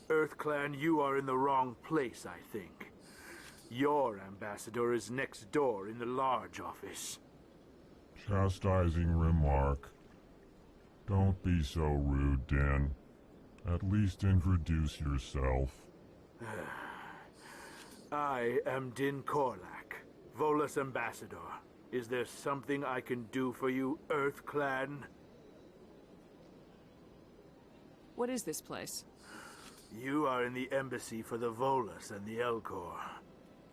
EarthClan, you are in the wrong place, I think. Your ambassador is next door in the large office. Chastising remark. Don't be so rude, Din. At least introduce yourself. I am Din Korlak, Volus ambassador. Is there something I can do for you, EarthClan? What is this place? You are in the embassy for the Volus and the Elcor.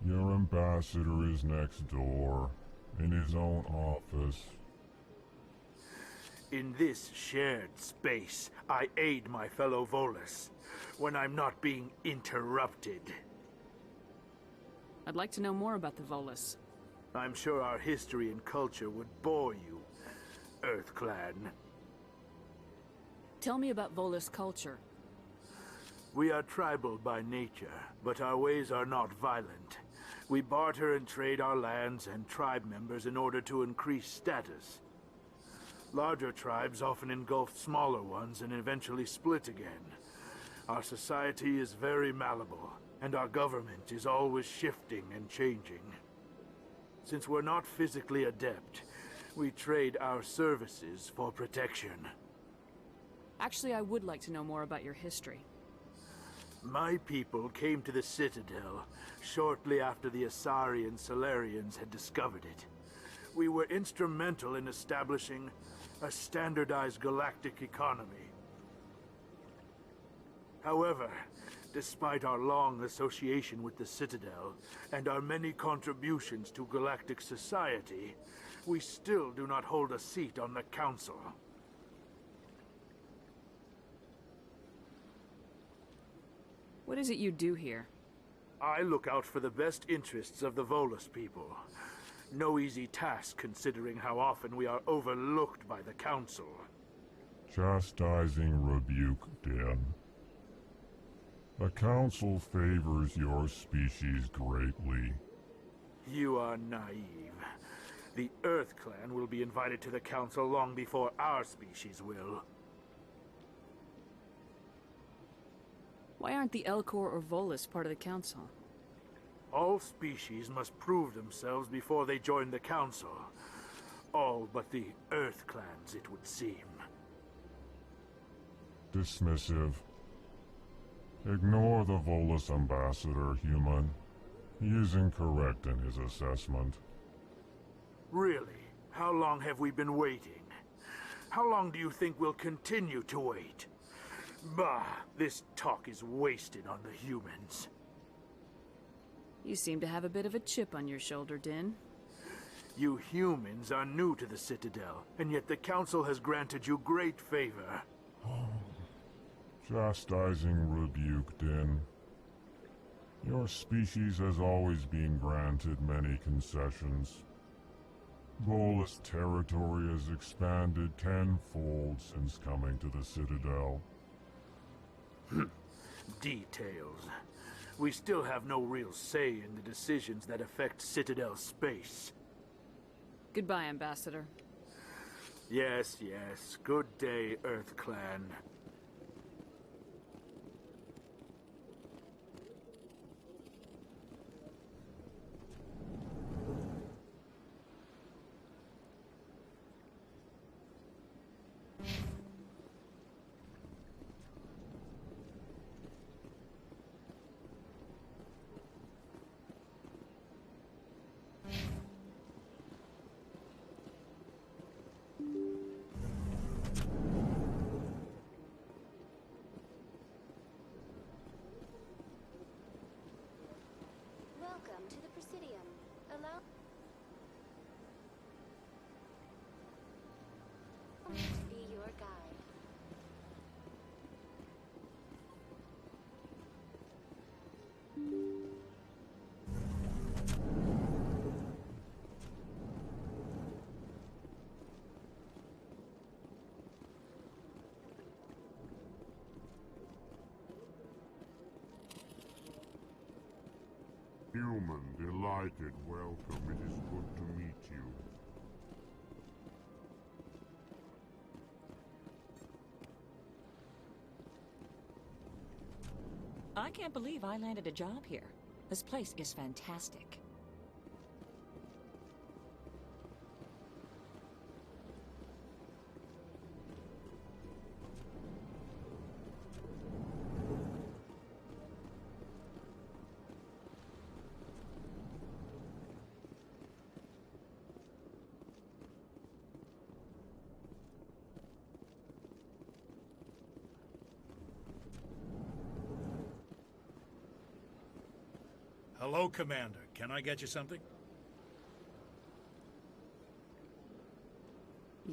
Your ambassador is next door, in his own office. In this shared space, I aid my fellow Volus when I'm not being interrupted. I'd like to know more about the Volus. I'm sure our history and culture would bore you, EarthClan. Tell me about Volus culture. We are tribal by nature, but our ways are not violent. We barter and trade our lands and tribe members in order to increase status. Larger tribes often engulf smaller ones and eventually split again. Our society is very malleable, and our government is always shifting and changing. Since we're not physically adept, we trade our services for protection. Actually, I would like to know more about your history. My people came to the Citadel shortly after the Asari and Solarians had discovered it. We were instrumental in establishing a standardized galactic economy. However, despite our long association with the Citadel and our many contributions to galactic society, we still do not hold a seat on the Council. What is it you do here? I look out for the best interests of the Volus people. No easy task considering how often we are overlooked by the Council. Chastising rebuke, Din. The Council favors your species greatly. You are naive. The EarthClan will be invited to the Council long before our species will. Why aren't the Elcor or Volus part of the Council? All species must prove themselves before they join the Council. All but the EarthClans, it would seem. Dismissive. Ignore the Volus ambassador, human. He is incorrect in his assessment. Really? How long have we been waiting? How long do you think we'll continue to wait? Bah, this talk is wasted on the humans. You seem to have a bit of a chip on your shoulder, Din. You humans are new to the Citadel, and yet the Council has granted you great favor. Chastising rebuke, Din. Your species has always been granted many concessions. Volus territory has expanded tenfold since coming to the Citadel. Details. We still have no real say in the decisions that affect Citadel space. Goodbye, Ambassador. Yes, yes. Good day, EarthClan. Welcome to the Presidium. Allow me to be your guide. Human, delighted, welcome. It is good to meet you. I can't believe I landed a job here. This place is fantastic. Hello, Commander. Can I get you something?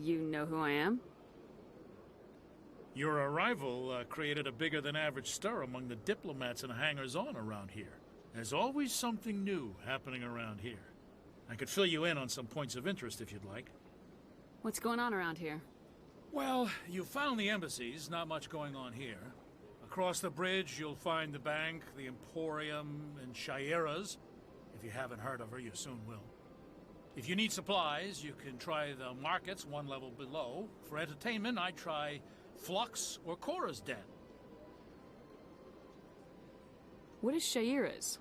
You know who I am? Your arrival created a bigger-than-average stir among the diplomats and hangers-on around here. There's always something new happening around here. I could fill you in on some points of interest if you'd like. What's going on around here? Well, you found the embassies. Not much going on here. Across the bridge, you'll find the bank, the Emporium, and Shaira's. If you haven't heard of her, you soon will. If you need supplies, you can try the markets one level below. For entertainment, I'd try Flux or Cora's Den. What is Shaira's?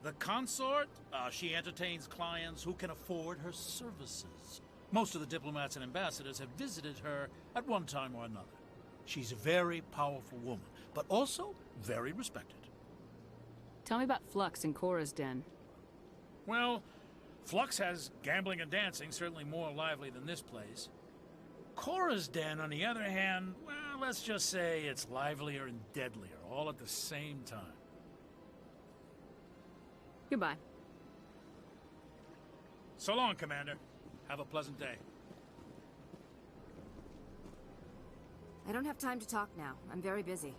The consort, she entertains clients who can afford her services. Most of the diplomats and ambassadors have visited her at one time or another. She's a very powerful woman, but also very respected. Tell me about Flux and Cora's Den. Well, Flux has gambling and dancing, certainly more lively than this place. Cora's Den, on the other hand, well, let's just say it's livelier and deadlier, all at the same time. Goodbye. So long, Commander. Have a pleasant day. I don't have time to talk now. I'm very busy.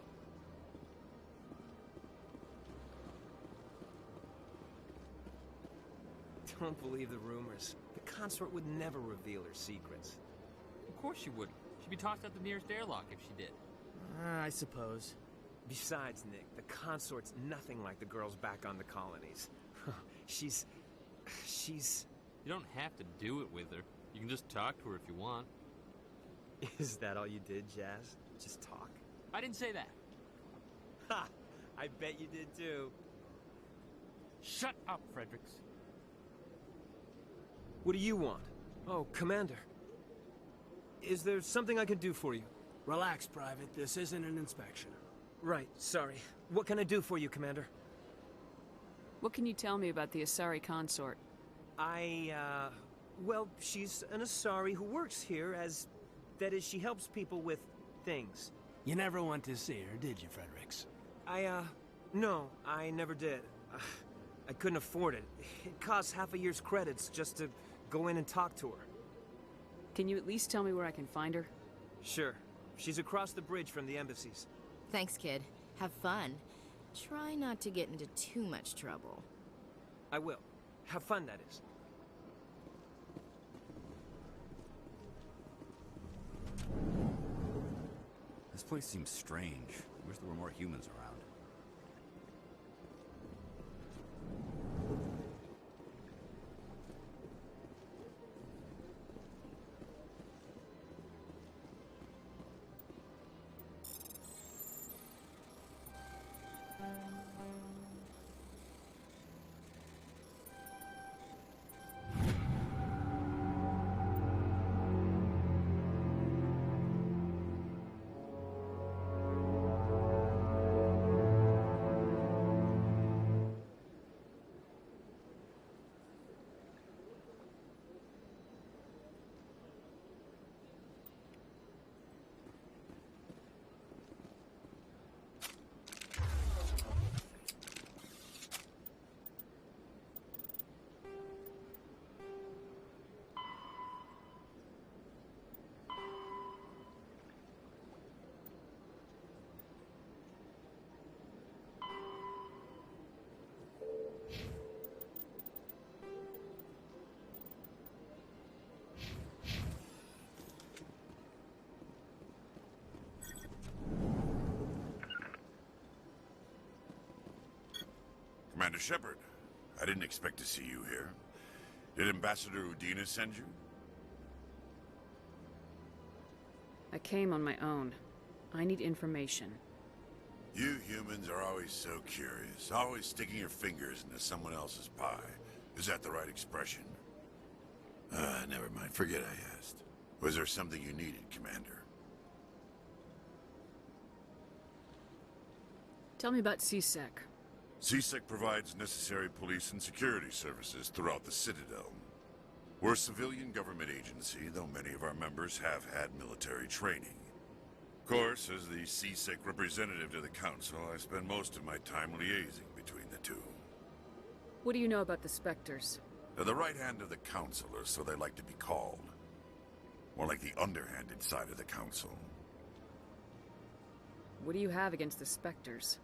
Don't believe the rumors. The consort would never reveal her secrets. Of course she wouldn't. She'd be tossed out the nearest airlock if she did. I suppose. Besides, Nick, the consort's nothing like the girls back on the colonies. She's... You don't have to do it with her. You can just talk to her if you want. Is that all you did, Jazz? Just talk? I didn't say that. Ha! I bet you did too. Shut up, Fredericks. What do you want? Oh, Commander. Is there something I can do for you? Relax, Private. This isn't an inspection. Right, sorry. What can I do for you, Commander? What can you tell me about the Asari consort? Well, she's an Asari who works here as... That is, she helps people with things. You never went to see her, did you, Fredericks? No, I never did. I couldn't afford it. It costs half a year's credits just to go in and talk to her. Can you at least tell me where I can find her? Sure. She's across the bridge from the embassies. Thanks, kid. Have fun. Try not to get into too much trouble. I will. Have fun, that is. This place seems strange. I wish there were more humans around. Commander Shepard, I didn't expect to see you here. Did Ambassador Udina send you? I came on my own. I need information. You humans are always so curious, always sticking your fingers into someone else's pie. Is that the right expression? Never mind. Forget I asked. Was there something you needed, Commander? Tell me about CSEC. CSEC provides necessary police and security services throughout the Citadel. We're a civilian government agency, though many of our members have had military training. Of course, as the CSEC representative to the Council, I spend most of my time liaising between the two. What do you know about the Spectres? They're the right hand of the Council, or so they like to be called. More like the underhanded side of the Council. What do you have against the Spectres?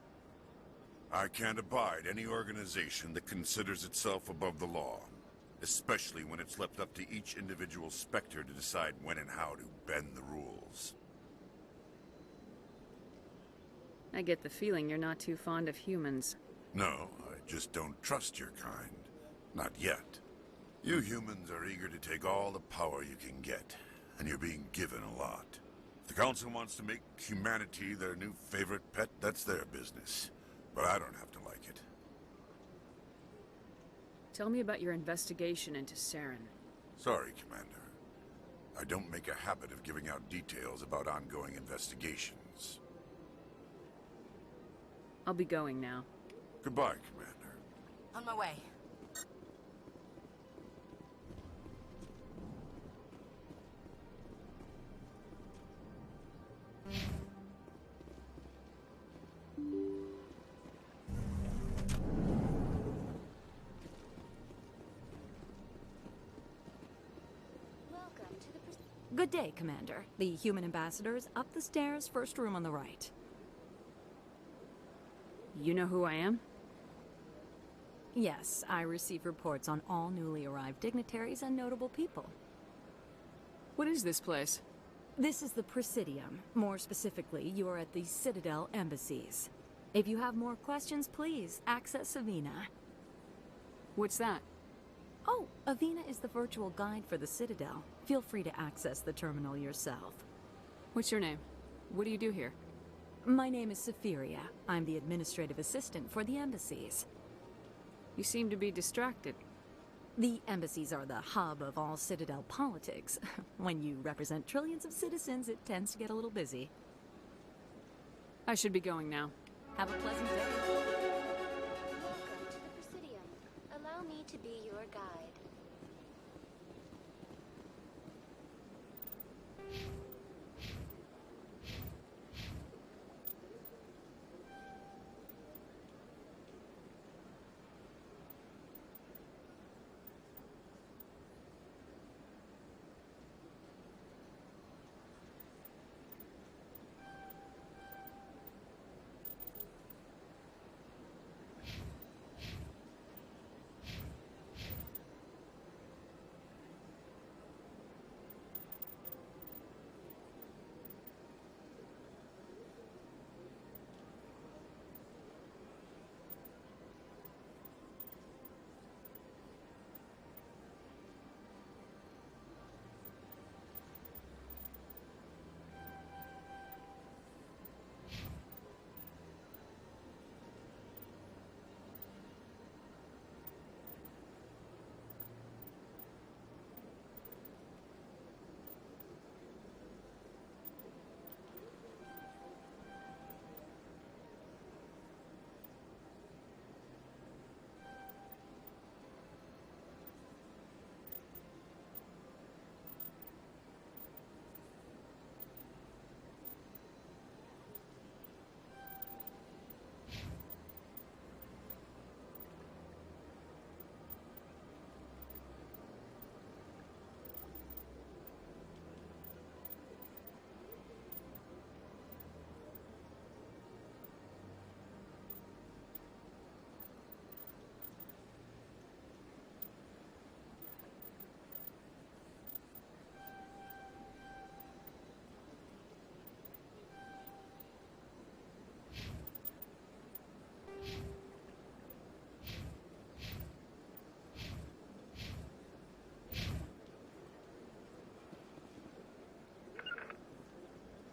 I can't abide any organization that considers itself above the law, especially when it's left up to each individual Spectre to decide when and how to bend the rules. I get the feeling you're not too fond of humans. No, I just don't trust your kind. Not yet. You humans are eager to take all the power you can get, and you're being given a lot. If the Council wants to make humanity their new favorite pet, that's their business. But I don't have to like it. Tell me about your investigation into Saren. Sorry, Commander. I don't make a habit of giving out details about ongoing investigations. I'll be going now. Goodbye, Commander. On my way. Welcome to the Good day, Commander. The human ambassador is up the stairs, first room on the right. You know who I am? Yes, I receive reports on all newly arrived dignitaries and notable people. What is this place? This is the Presidium. More specifically, you are at the Citadel embassies. If you have more questions, please access Avina. What's that? Oh, Avina is the virtual guide for the Citadel. Feel free to access the terminal yourself. What's your name? What do you do here? My name is Safiria. I'm the administrative assistant for the embassies. You seem to be distracted. The embassies are the hub of all Citadel politics. When you represent trillions of citizens, it tends to get a little busy. I should be going now. Have a pleasant day. Welcome to the Presidium. Allow me to be your guide.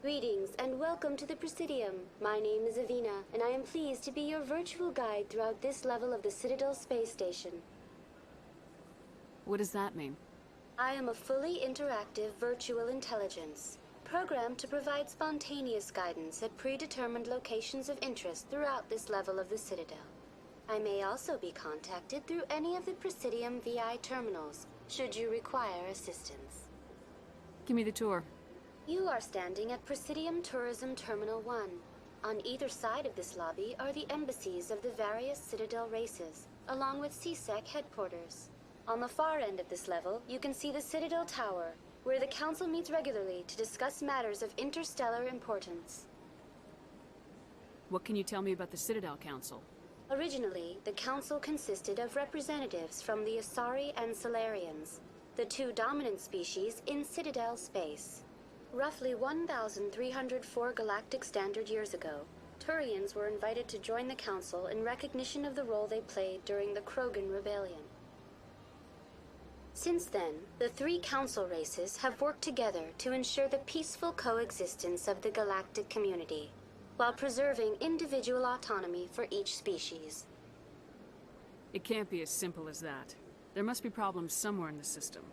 Greetings and welcome to the Presidium. My name is Avina, and I am pleased to be your virtual guide throughout this level of the Citadel space station. What does that mean? I am a fully interactive virtual intelligence, programmed to provide spontaneous guidance at predetermined locations of interest throughout this level of the Citadel. I may also be contacted through any of the Presidium VI terminals, should you require assistance. Give me the tour. You are standing at Presidium Tourism Terminal 1. On either side of this lobby are the embassies of the various Citadel races, along with CSEC headquarters. On the far end of this level, you can see the Citadel Tower, where the Council meets regularly to discuss matters of interstellar importance. What can you tell me about the Citadel Council? Originally, the Council consisted of representatives from the Asari and Solarians, the two dominant species in Citadel space. Roughly 1,304 galactic standard years ago, Turians were invited to join the Council in recognition of the role they played during the Krogan Rebellion. Since then, the three Council races have worked together to ensure the peaceful coexistence of the galactic community, while preserving individual autonomy for each species. It can't be as simple as that. There must be problems somewhere in the system.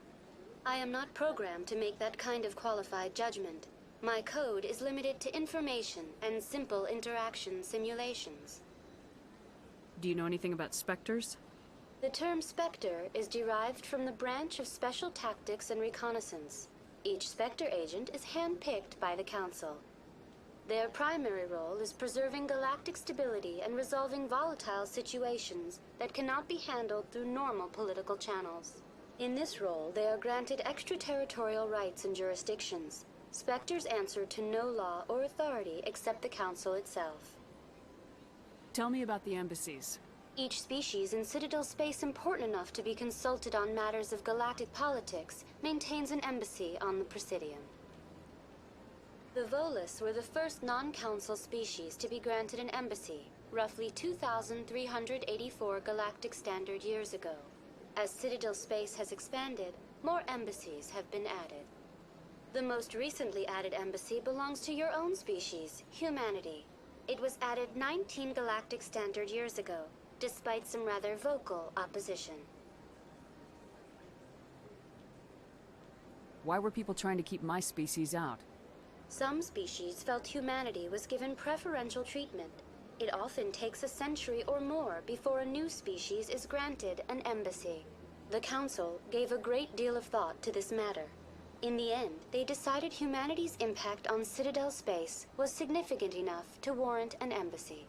I am not programmed to make that kind of qualified judgment. My code is limited to information and simple interaction simulations. Do you know anything about Spectres? The term Spectre is derived from the branch of Special Tactics and Reconnaissance. Each Spectre agent is handpicked by the Council. Their primary role is preserving galactic stability and resolving volatile situations that cannot be handled through normal political channels. In this role, they are granted extraterritorial rights and jurisdictions. Spectres answer to no law or authority except the Council itself. Tell me about the embassies. Each species in Citadel space important enough to be consulted on matters of galactic politics maintains an embassy on the Presidium. The Volus were the first non-Council species to be granted an embassy, roughly 2,384 galactic standard years ago. As Citadel space has expanded, more embassies have been added. The most recently added embassy belongs to your own species, humanity. It was added 19 galactic standard years ago, despite some rather vocal opposition. Why were people trying to keep my species out? Some species felt humanity was given preferential treatment. It often takes a century or more before a new species is granted an embassy. The Council gave a great deal of thought to this matter. In the end, they decided humanity's impact on Citadel space was significant enough to warrant an embassy.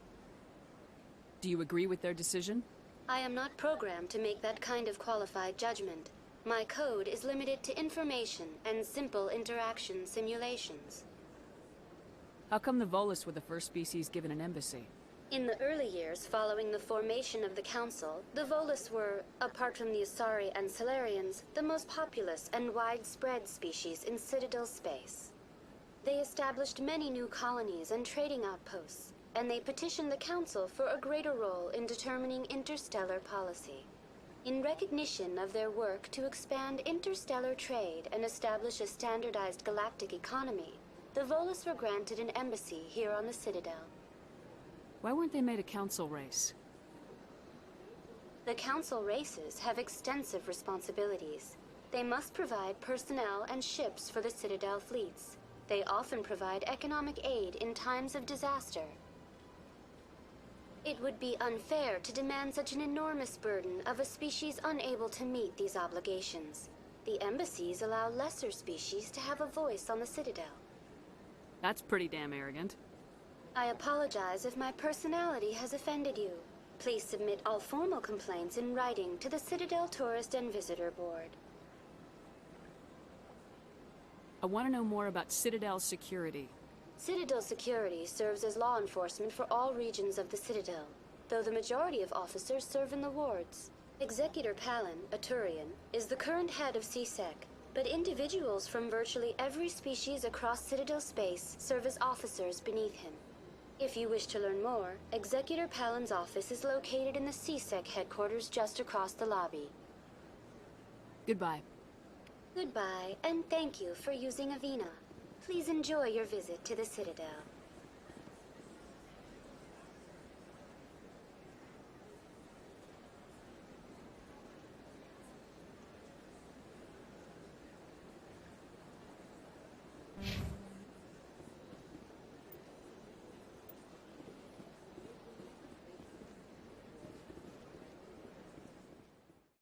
Do you agree with their decision? I am not programmed to make that kind of qualified judgment. My code is limited to information and simple interaction simulations. How come the Volus were the first species given an embassy? In the early years following the formation of the Council, the Volus were, apart from the Asari and Solarians, the most populous and widespread species in Citadel space. They established many new colonies and trading outposts, and they petitioned the Council for a greater role in determining interstellar policy. In recognition of their work to expand interstellar trade and establish a standardized galactic economy, the Volus were granted an embassy here on the Citadel. Why weren't they made a Council race? The Council races have extensive responsibilities. They must provide personnel and ships for the Citadel fleets. They often provide economic aid in times of disaster. It would be unfair to demand such an enormous burden of a species unable to meet these obligations. The embassies allow lesser species to have a voice on the Citadel. That's pretty damn arrogant. I apologize if my personality has offended you. Please submit all formal complaints in writing to the Citadel Tourist and Visitor Board. I want to know more about Citadel security. Citadel security serves as law enforcement for all regions of the Citadel, though the majority of officers serve in the wards. Executor Palin, a Turian, is the current head of CSEC, but individuals from virtually every species across Citadel space serve as officers beneath him. If you wish to learn more, Executor Palin's office is located in the CSEC headquarters just across the lobby. Goodbye. Goodbye, and thank you for using Avina. Please enjoy your visit to the Citadel.